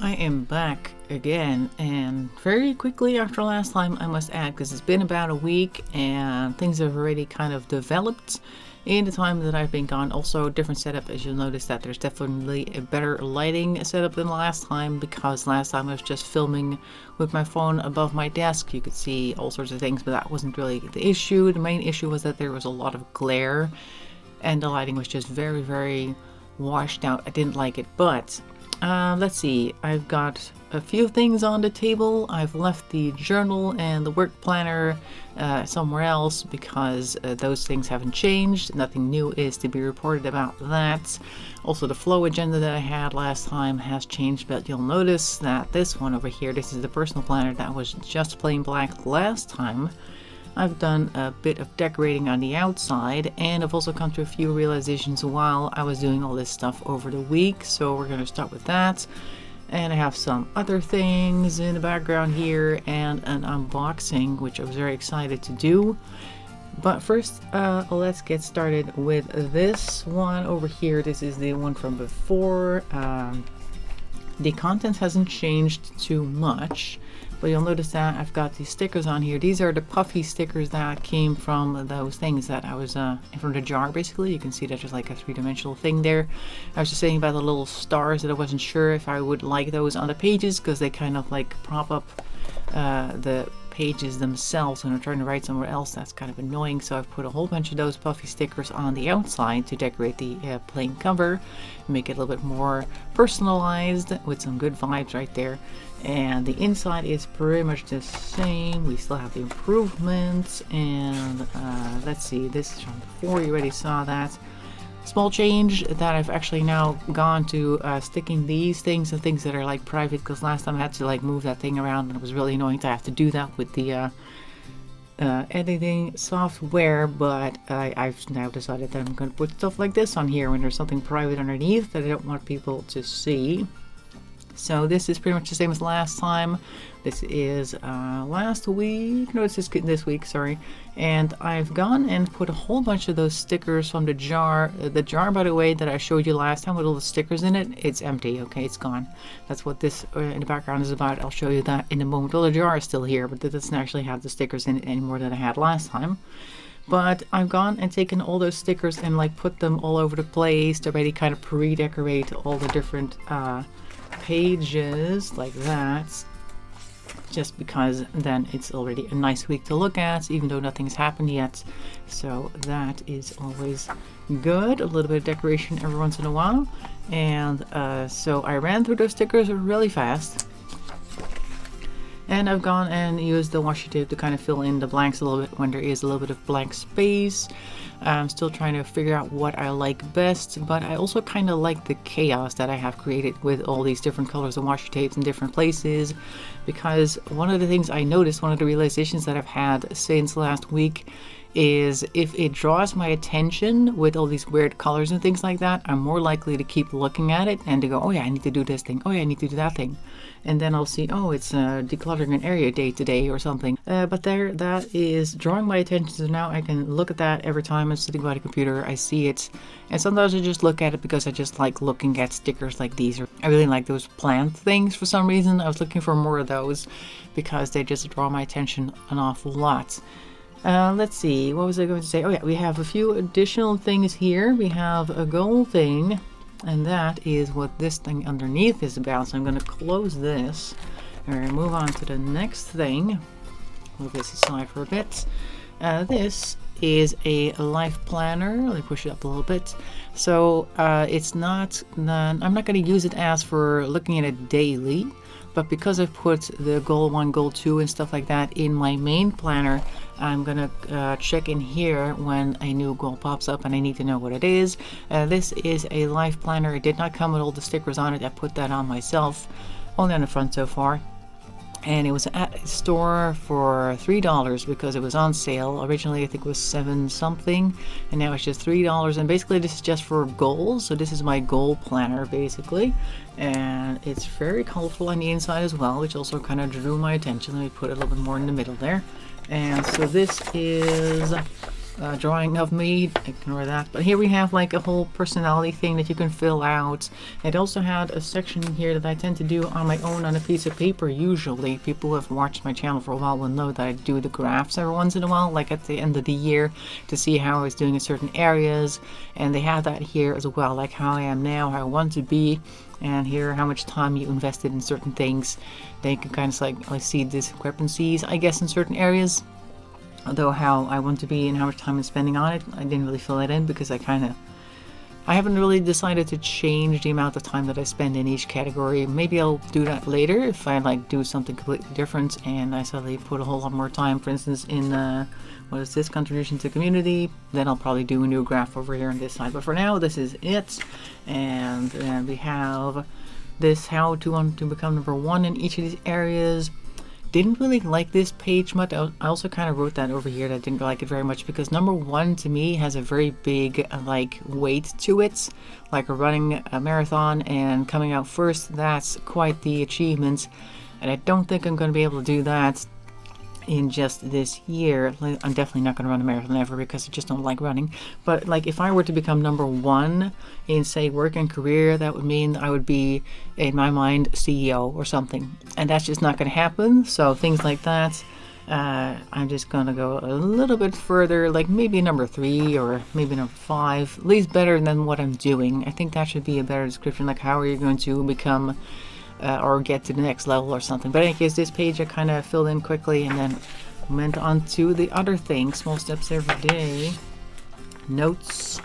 I am back again, and very quickly after last time, I must add, because it's been about a week and things have already kind of developed in the time that I've been gone. Also, different setup, as you'll notice that there's definitely a better lighting setup than last time, because last time I was just filming with my phone above my desk. You could see all sorts of things, but that wasn't really the issue. The main issue was that there was a lot of glare and the lighting was just very, very washed out. I didn't like it, but let's see. I've got a few things on the table. I've left the journal and the work planner somewhere else because those things haven't changed. Nothing new is to be reported about that. Also, the flow agenda that I had last time has changed, but you'll notice that this one over here, this is the personal planner that was just plain black last time. I've done a bit of decorating on the outside, and I've also come to a few realizations while I was doing all this stuff over the week, so we're going to start with that. And I have some other things in the background here and an unboxing, which I was very excited to do. But first, let's get started with this one over here. This is the one from before. The content hasn't changed too much, but you'll notice that I've got these stickers on here. These are the puffy stickers that came from those things that I was from the jar, basically. You can see that there's like a three-dimensional thing there. I was just saying about the little stars that I wasn't sure if I would like those on the pages, because they kind of like prop up the pages themselves when I'm trying to write somewhere else. That's kind of annoying, so I've put a whole bunch of those puffy stickers on the outside to decorate the plain cover, make it a little bit more personalized with some good vibes right there. And the inside is pretty much the same. We still have the improvements, and let's see, this is from before. You already saw that. Small change that I've actually now gone to sticking these things and things that are like private, because last time I had to like move that thing around and it was really annoying to have to do that with the editing software. But I've now decided that I'm going to put stuff like this on here when there's something private underneath that I don't want people to see. So this is pretty much the same as last time. This is last week. No, it's this week, sorry. And I've gone and put a whole bunch of those stickers from the jar. The jar, by the way, that I showed you last time with all the stickers in it, it's empty, okay? It's gone. That's what this in the background is about. I'll show you that in a moment. Well, the jar is still here, but it doesn't actually have the stickers in it anymore that I had last time. But I've gone and taken all those stickers and like put them all over the place to already kind of pre-decorate all the different pages like that, just because then it's already a nice week to look at, even though nothing's happened yet. So that is always good, a little bit of decoration every once in a while. And so I ran through those stickers really fast, and I've gone and used the washi tape to kind of fill in the blanks a little bit when there is a little bit of blank space. I'm still trying to figure out what I like best, but I also kind of like the chaos that I have created with all these different colors of washi tapes in different places, because one of the things I noticed, one of the realizations that I've had since last week, is if it draws my attention with all these weird colors and things like that, I'm more likely to keep looking at it and to go, oh yeah, I need to do this thing, oh yeah, I need to do that thing. And then I'll see, oh, it's decluttering an area day today or something. But there, that is drawing my attention, so now I can look at that every time I'm sitting by the computer. I see it, and sometimes I just look at it because I just like looking at stickers like these. I really like those plant things for some reason. I was looking for more of those because they just draw my attention an awful lot. Let's see, what was I going to say? Oh yeah, we have a few additional things here. We have a gold thing, and that is what this thing underneath is about. So I'm going to close this and move on to the next thing. Move this aside for a bit. This is a life planner. Let me push it up a little bit. So it's not, I'm not going to use it as for looking at it daily, but because I've put the goal 1, goal 2 and stuff like that in my main planner, I'm gonna check in here when a new goal pops up and I need to know what it is. This is a life planner. It did not come with all the stickers on it. I put that on myself, only on the front so far. And it was at a store for $3 because it was on sale. Originally I think it was $7 something, and now it's just $3. And basically this is just for goals. So this is my goal planner basically, and it's very colorful on the inside as well, which also kind of drew my attention. Let me put it a little bit more in the middle there. And so this is drawing of me. Ignore that. But here we have like a whole personality thing that you can fill out. It also had a section here that I tend to do on my own on a piece of paper. Usually people who have watched my channel for a while will know that I do the graphs every once in a while, like at the end of the year, to see how I was doing in certain areas. And they have that here as well, like how I am now, how I want to be, and here how much time you invested in certain things. They can kind of like see discrepancies, I guess, in certain areas. Although how I want to be and how much time I'm spending on it, I didn't really fill that in because I haven't really decided to change the amount of time that I spend in each category. Maybe I'll do that later if I like do something completely different and I suddenly put a whole lot more time, for instance, in what is this, contribution to community. Then I'll probably do a new graph over here on this side. But for now, this is it. And then we have this how to want to become number 1 in each of these areas. Didn't really like this page much. I also kind of wrote that over here that I didn't like it very much because number 1 to me has a very big like weight to it, like running a marathon and coming out first. That's quite the achievement, and I don't think I'm going to be able to do that in just this year. I'm definitely not going to run a marathon ever because I just don't like running. But like if I were to become number 1 in say work and career, that would mean I would be, in my mind, CEO or something, and that's just not going to happen. So things like that, I'm just going to go a little bit further, like maybe number 3 or maybe number 5, at least better than what I'm doing. I think that should be a better description, like how are you going to become or get to the next level or something. But in any case, this page I kind of filled in quickly and then went on to the other thing. Small steps every day. Notes.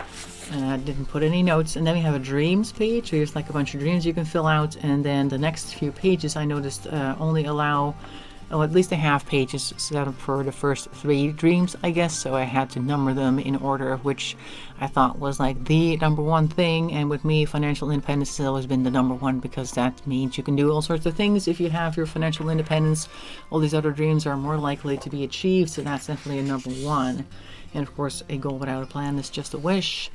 Didn't put any notes. And then we have a dreams page. So here's like a bunch of dreams you can fill out. And then the next few pages I noticed only allow at least a half pages set up for the first 3 dreams, I guess. So I had to number them in order of which I thought was like the number 1 thing. And with me, financial independence has always been the number 1 because that means you can do all sorts of things if you have your financial independence. All these other dreams are more likely to be achieved, so that's definitely a number 1. And of course, a goal without a plan is just a wish.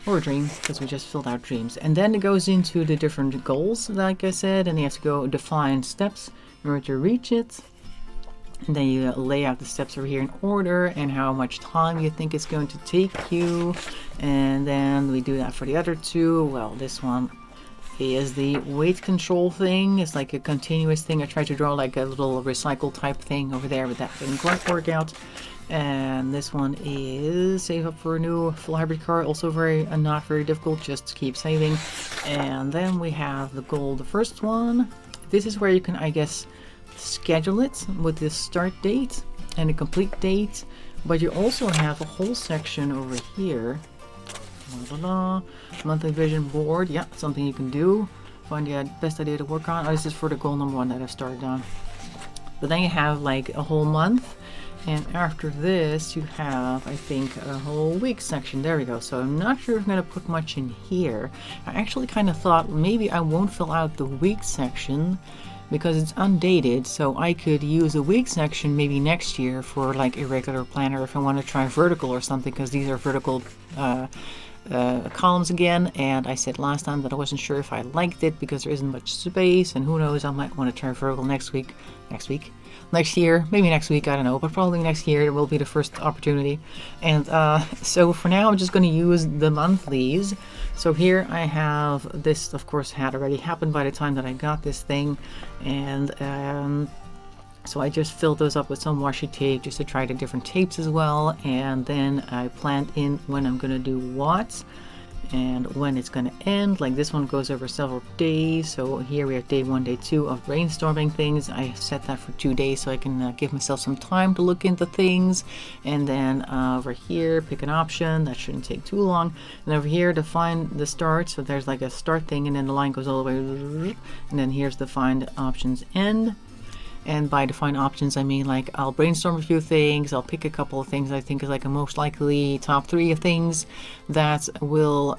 Or a dream, because we just filled out dreams. And then it goes into the different goals, like I said, and you have to go define steps in order to reach it. And then you lay out the steps over here in order and how much time you think it's going to take you. And then we do that for the other 2. Well, this one is the weight control thing. It's like a continuous thing. I tried to draw like a little recycle type thing over there, but that didn't quite work out. And this one is save up for a new full hybrid car. Also not very difficult, just keep saving. And then we have the goal, the first one. This is where you can, I guess, schedule it with the start date and a complete date, but you also have a whole section over here. Monthly vision board. Yeah, something you can do. Find the best idea to work on. Oh, this is for the goal number 1 that I've started on. But then you have like a whole month, and after this you have, I think, a whole week section. There we go. So I'm not sure if I'm going to put much in here. I actually kind of thought maybe I won't fill out the week section because it's undated, so I could use a week section maybe next year for like a regular planner if I want to try vertical or something, because these are vertical columns again, and I said last time that I wasn't sure if I liked it because there isn't much space, and who knows, I might want to try vertical next year, maybe next week, I don't know, but probably next year it will be the first opportunity. And so for now I'm just going to use the monthlies. So here I have this, of course, had already happened by the time that I got this thing, and so I just filled those up with some washi tape just to try the different tapes as well, and then I planned in when I'm going to do what and when it's going to end. Like this one goes over several days, so here we have day 1, day 2 of brainstorming things. I set that for 2 days so I can give myself some time to look into things. And then over here, pick an option. That shouldn't take too long. And over here, define the start. So there's like a start thing, and then the line goes all the way, and then here's the find options end. And by define options, I mean like I'll brainstorm a few things, I'll pick a couple of things I think is like a most likely top 3 of things that will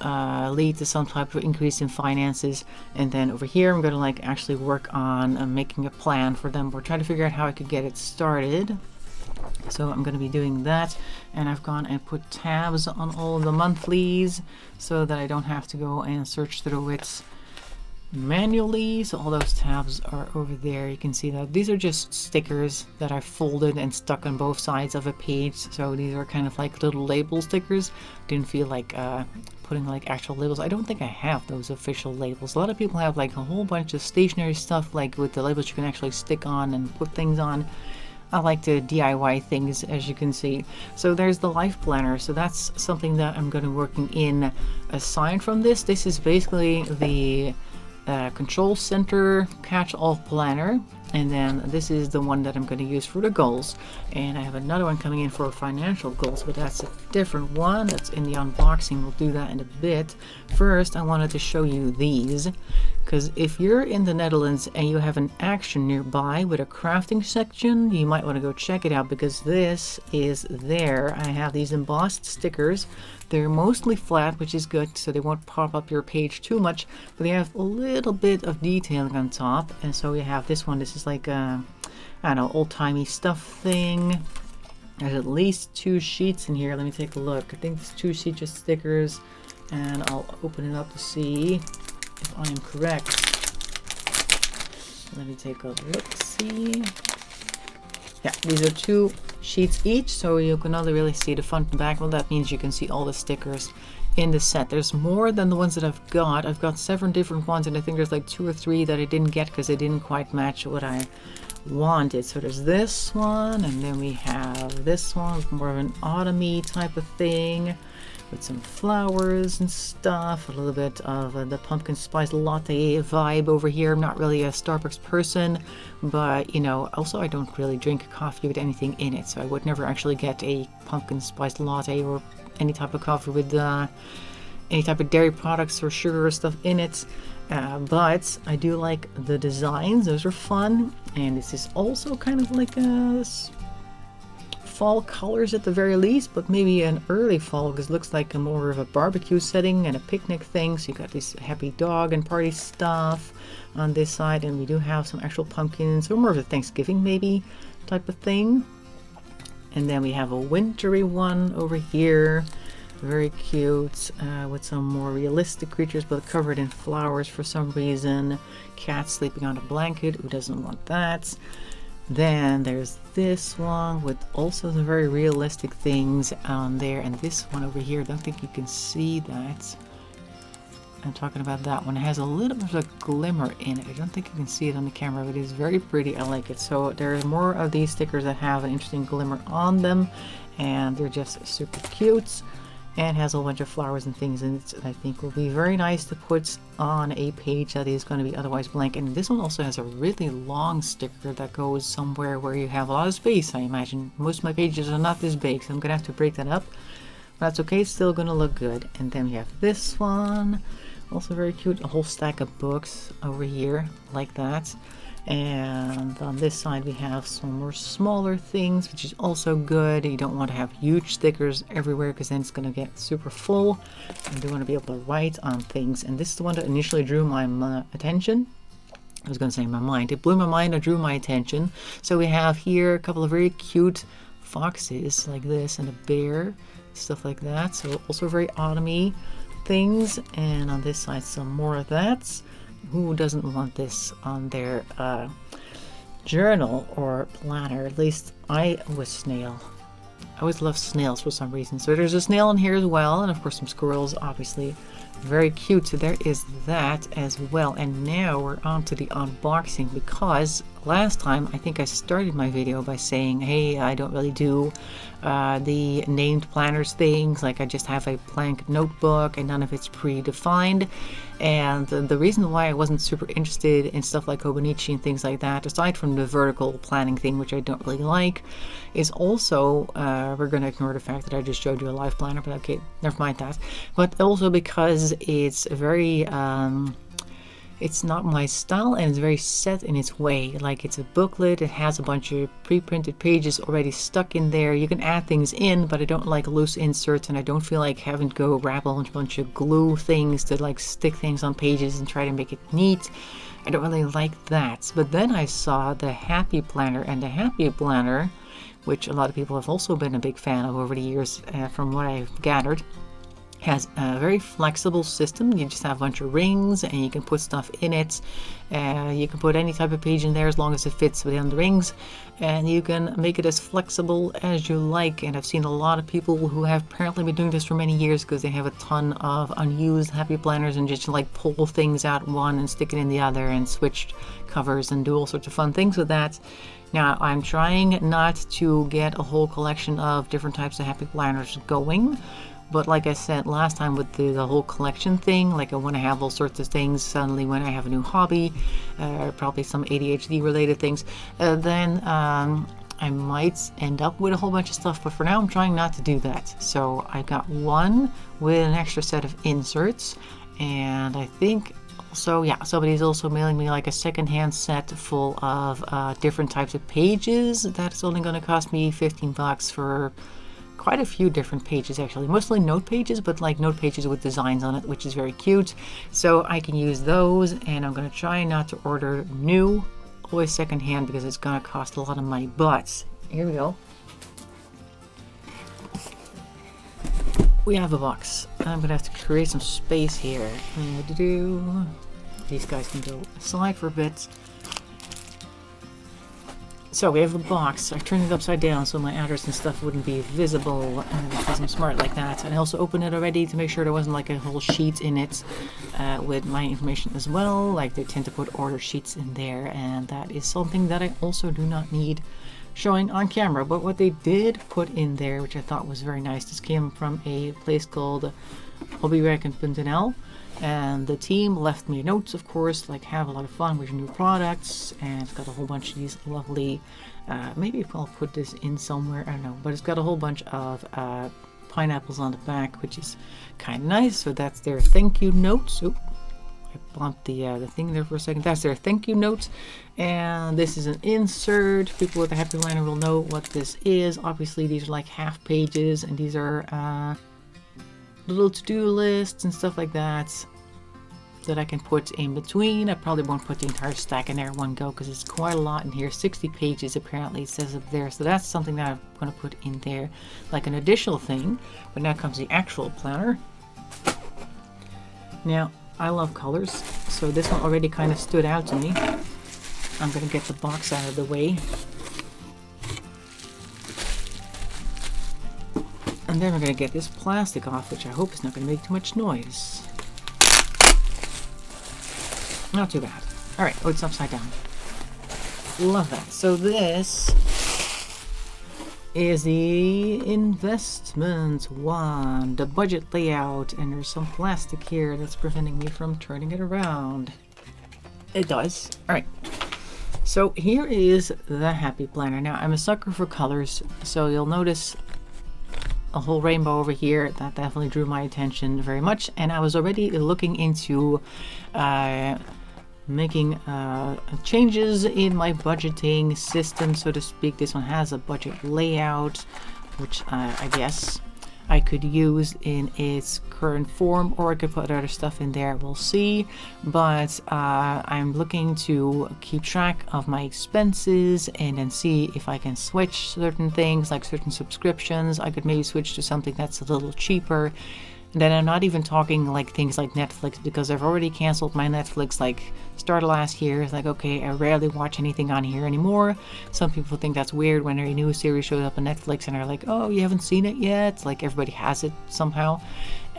lead to some type of increase in finances. And then over here I'm going to like actually work on making a plan for them, or try to figure out how I could get it started. So I'm going to be doing that, and I've gone and put tabs on all the monthlies so that I don't have to go and search through it manually. So all those tabs are over there. You can see that these are just stickers that I folded and stuck on both sides of a page. So these are kind of like little label stickers. Didn't feel like putting like actual labels. I don't think I have those official labels. A lot of people have like a whole bunch of stationery stuff like with the labels you can actually stick on and put things on. I like to DIY things, as you can see. So there's the life planner. So that's something that I'm going to be working in aside from this. This is basically the control center catch-all planner, and then this is the one that I'm going to use for the goals, and I have another one coming in for financial goals, but that's a different one. That's in the unboxing. We'll do that in a bit. First, I wanted to show you these, because if you're in the Netherlands and you have an Action nearby with a crafting section, you might want to go check it out, because this is there. I have these embossed stickers. They're mostly flat, which is good, so they won't pop up your page too much, but they have a little bit of detailing on top. And so we have this one. This is like a, I don't know, old-timey stuff thing. There's at least 2 sheets in here. Let me take a look. I think it's 2 sheets of stickers, and I'll open it up to see if I am correct. Let me take a look-see. Yeah, these are 2 sheets each, so you can only really see the front and back. Well, that means you can see all the stickers in the set. There's more than the ones that I've got. I've got 7 different ones, and I think there's like 2 or 3 that I didn't get because they didn't quite match what I wanted. So there's this one, and then we have this one with more of an autumn-y type of thing with some flowers and stuff, a little bit of the pumpkin spice latte vibe over here. I'm not really a Starbucks person, but you know, also I don't really drink coffee with anything in it, so I would never actually get a pumpkin spice latte or any type of coffee with any type of dairy products or sugar or stuff in it. But I do like the designs. Those are fun, and this is also kind of like a fall colors at the very least, but maybe an early fall, because it looks like a more of a barbecue setting and a picnic thing. So you got this happy dog and party stuff on this side, and we do have some actual pumpkins, or more of a Thanksgiving maybe type of thing. And then we have a wintry one over here, very cute, with some more realistic creatures but covered in flowers for some reason. Cat sleeping on a blanket, who doesn't want that? Then there's this one with also some very realistic things on there, and this one over here, I don't think you can see that. I'm talking about that one. It has a little bit of a glimmer in it. I don't think you can see it on the camera, but it is very pretty. I like it. So there are more of these stickers that have an interesting glimmer on them, and they're just super cute. And has a bunch of flowers and things in it that I think will be very nice to put on a page that is going to be otherwise blank. And this one also has a really long sticker that goes somewhere where you have a lot of space, I imagine. Most of my pages are not this big, so I'm going to have to break that up. But that's okay, it's still going to look good. And then we have this one, also very cute. A whole stack of books over here, like that. And on this side we have some more smaller things, which is also good. You don't want to have huge stickers everywhere, because then it's going to get super full. You do want to be able to write on things. And this is the one that initially drew my attention. I was going to say my mind. It blew my mind and drew my attention. So we have here a couple of very cute foxes like this, and a bear, stuff like that. So also very autumny things. And on this side some more of that. Who doesn't want this on their journal or planner? At least I was snail. I always love snails for some reason. So there's a snail in here as well, and of course some squirrels, obviously. Very cute. So there is that as well. And now we're on to the unboxing, because last time I think I started my video by saying, hey, I don't really do the named planners things. Like, I just have a blank notebook and none of it's predefined. And the reason why I wasn't super interested in stuff like Hobonichi and things like that, aside from the vertical planning thing, which I don't really like, is also, we're going to ignore the fact that I just showed you a life planner, but okay, never mind that. But also because it's very, it's not my style, and it's very set in its way. Like, it's a booklet, it has a bunch of pre-printed pages already stuck in there. You can add things in, but I don't like loose inserts, and I don't feel like having to go wrap a bunch of glue things to like stick things on pages and try to make it neat. I don't really like that. But then I saw the Happy Planner, and the Happy Planner, which a lot of people have also been a big fan of over the years, from what I've gathered, has a very flexible system. You just have a bunch of rings and you can put stuff in it. You can put any type of page in there as long as it fits within the rings, and you can make it as flexible as you like. And I've seen a lot of people who have apparently been doing this for many years because they have a ton of unused happy planners and just like pull things out one and stick it in the other and switch covers and do all sorts of fun things with that. Now, I'm trying not to get a whole collection of different types of happy planners going. But like I said last time with the whole collection thing, like I want to have all sorts of things suddenly when I have a new hobby, probably some ADHD related things, then I might end up with a whole bunch of stuff. But for now, I'm trying not to do that. So I got one with an extra set of inserts, and I think also, yeah, somebody's also mailing me like a secondhand set full of different types of pages. That's only going to cost me $15 for quite a few different pages, actually, mostly note pages, but like note pages with designs on it, which is very cute. So I can use those, and I'm going to try not to order new, always secondhand, because it's going to cost a lot of money. But here we go. We have a box. I'm going to have to create some space here. These guys can go aside for a bit. So we have a box. I turned it upside down so my address and stuff wouldn't be visible, because I'm smart like that. And I also opened it already to make sure there wasn't like a whole sheet in it with my information as well. Like they tend to put order sheets in there, and that is something that I also do not need showing on camera. But what they did put in there, which I thought was very nice, this came from a place called Hobbywerken.nl. And the team left me notes, of course, like have a lot of fun with your new products, and it's got a whole bunch of these lovely, maybe I'll put this in somewhere, I don't know, but it's got a whole bunch of pineapples on the back, which is kind of nice. So that's their thank you notes. Oop, I bumped the thing there for a second. That's their thank you notes, and this is an insert. People with a happy planner will know what this is. Obviously, these are like half pages, and these are little to-do lists and stuff like that I can put in between. I probably won't put the entire stack in there in one go because it's quite a lot in here. 60 pages apparently it says up there, so that's something that I'm going to put in there like an additional thing. But now comes the actual planner. Now I love colors, so this one already kind of stood out to me. I'm going to get the box out of the way. And then we're going to get this plastic off, which I hope is not going to make too much noise. Not too bad. Alright, oh, it's upside down. Love that. So this is the investment one, the budget layout, and there's some plastic here that's preventing me from turning it around. It does. Alright. So here is the happy planner. Now, I'm a sucker for colors, so you'll notice a whole rainbow over here. That definitely drew my attention very much, and I was already looking into making changes in my budgeting system, so to speak. This one has a budget layout, which I guess I could use in its current form, or I could put other stuff in there. We'll see. But I'm looking to keep track of my expenses and then see if I can switch certain things, like certain subscriptions. I could maybe switch to something that's a little cheaper. And then I'm not even talking like things like Netflix, because I've already canceled my Netflix like start of last year. It's like, okay, I rarely watch anything on here anymore. Some people think that's weird when a new series shows up on Netflix and are like, oh, you haven't seen it yet? Like everybody has it somehow.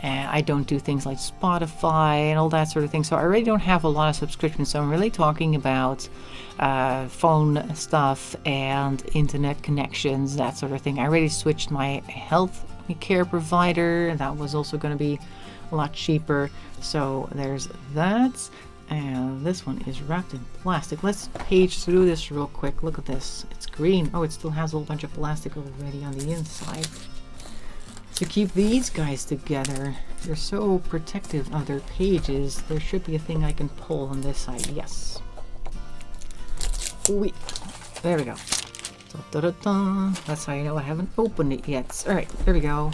And I don't do things like Spotify and all that sort of thing. So I really don't have a lot of subscriptions. So I'm really talking about phone stuff and internet connections, that sort of thing. I already switched my health care provider. That was also going to be a lot cheaper. So there's that. And this one is wrapped in plastic. Let's page through this real quick. Look at this. It's green. Oh, it still has a whole bunch of plastic already on the inside to keep these guys together. They're so protective of their pages. There should be a thing I can pull on this side. Yes. Wait. There we go. Da, da, da. That's how you know I haven't opened it yet. Alright, there we go.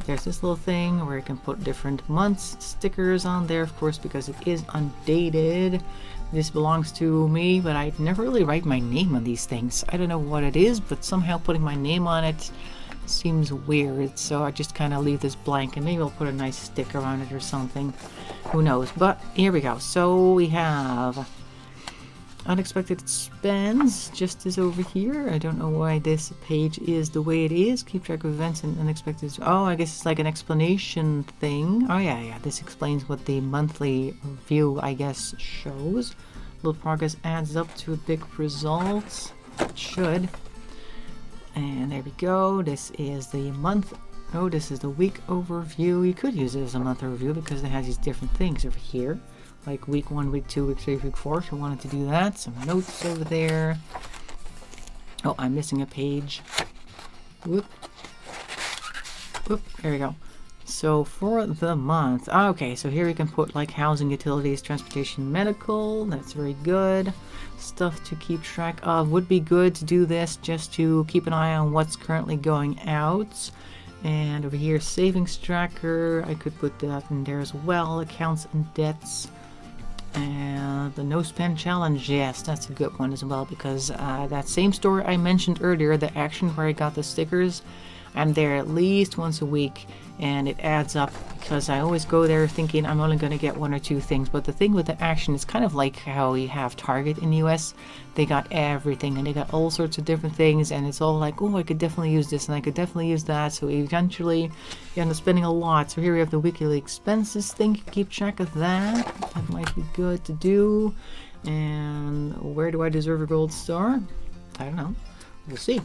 There's this little thing where you can put different months stickers on there, of course, because it is undated. This belongs to me, but I never really write my name on these things. I don't know what it is, but somehow putting my name on it seems weird, so I just kind of leave this blank, and maybe I'll put a nice sticker on it or something. Who knows? But here we go. So we have unexpected expense just is over here. I don't know why this page is the way it is. Keep track of events and unexpected. Oh, I guess it's like an explanation thing. Oh yeah, this explains what the monthly view, I guess, shows. Little progress adds up to a big result. It should. And there we go. This is the month. Oh, this is the week overview. You could use it as a month overview because it has these different things over here. Like week 1, week 2, week 3, week 4, if you wanted to do that. Some notes over there. Oh, I'm missing a page. Whoop. Whoop, there we go. So for the month, okay, so here we can put like housing, utilities, transportation, medical. That's very good. Stuff to keep track of. Would be good to do this just to keep an eye on what's currently going out. And over here, savings tracker, I could put that in there as well. Accounts and debts. And the no spend challenge, yes, that's a good one as well, because that same store I mentioned earlier, the action where I got the stickers, I'm there at least once a week, and it adds up because I always go there thinking I'm only going to get 1 or 2 things. But the thing with the action is kind of like how you have Target in the US. They got everything, and they got all sorts of different things, and it's all like, oh, I could definitely use this and I could definitely use that. So eventually you end up spending a lot. So here we have the weekly expenses thing. Keep track of that. That might be good to do. And where do I deserve a gold star? I don't know. We'll see.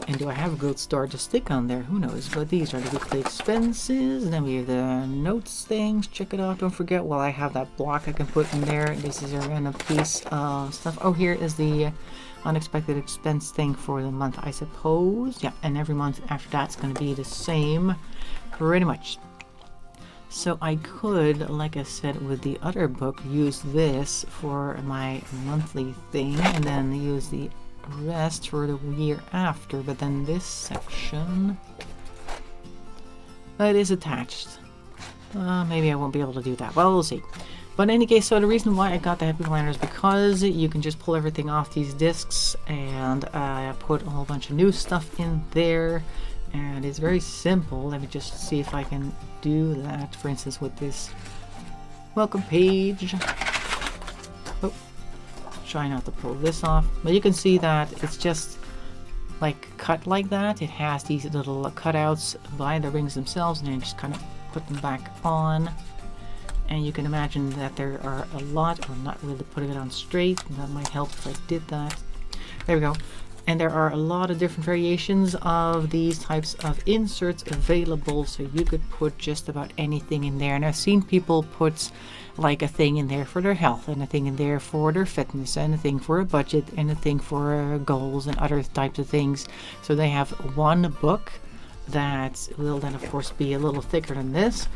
And do I have a gold star to stick on there? Who knows? But these are the weekly expenses. And then we have the notes things. Check it out. Don't forget, well, I have that block I can put in there. This is a random piece of stuff. Oh, here is the unexpected expense thing for the month, I suppose. Yeah, and every month after that's going to be the same, pretty much. So I could, like I said with the other book, use this for my monthly thing, and then use the rest for the year after. But then this section, it is attached. Maybe I won't be able to do that. Well, we'll see. But in any case, so the reason why I got the Happy Planner is because you can just pull everything off these discs, and I put a whole bunch of new stuff in there, and it's very simple. Let me just see if I can do that, for instance, with this welcome page. Oh, try not to pull this off, but you can see that it's just like cut like that. It has these little cutouts by the rings themselves, and then you just kind of put them back on. And you can imagine that there are a lot, or not really putting it on straight, and that might help if I did that. There we go. And there are a lot of different variations of these types of inserts available, so you could put just about anything in there. And I've seen people put like a thing in there for their health, and a thing in there for their fitness, and a thing for a budget, and a thing for goals and other types of things. So they have one book that will then of course be a little thicker than this,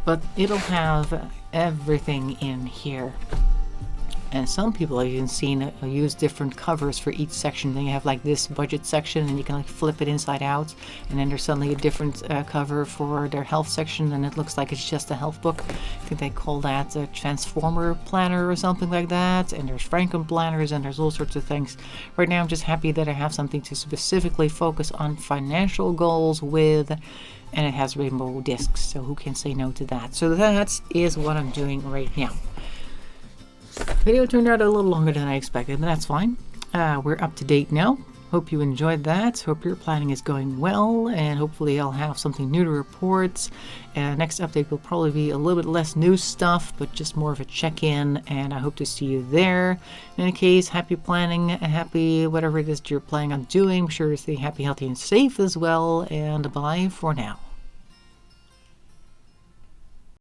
but it'll have everything in here. And some people I've even seen use different covers for each section. Then you have like this budget section, and you can like flip it inside out, and then there's suddenly a different cover for their health section, and it looks like it's just a health book. I think they call that a Transformer planner or something like that. And there's Franken planners, and there's all sorts of things. Right now I'm just happy that I have something to specifically focus on financial goals with, and it has rainbow discs, so who can say no to that? So that is what I'm doing right now. Video turned out a little longer than I expected, but that's fine. We're up to date now. Hope you enjoyed that. Hope your planning is going well, and hopefully I'll have something new to report. Next update will probably be a little bit less new stuff, but just more of a check-in, and I hope to see you there. In any case, happy planning, happy whatever it is you're planning on doing. Be sure to stay happy, healthy, and safe as well, and bye for now.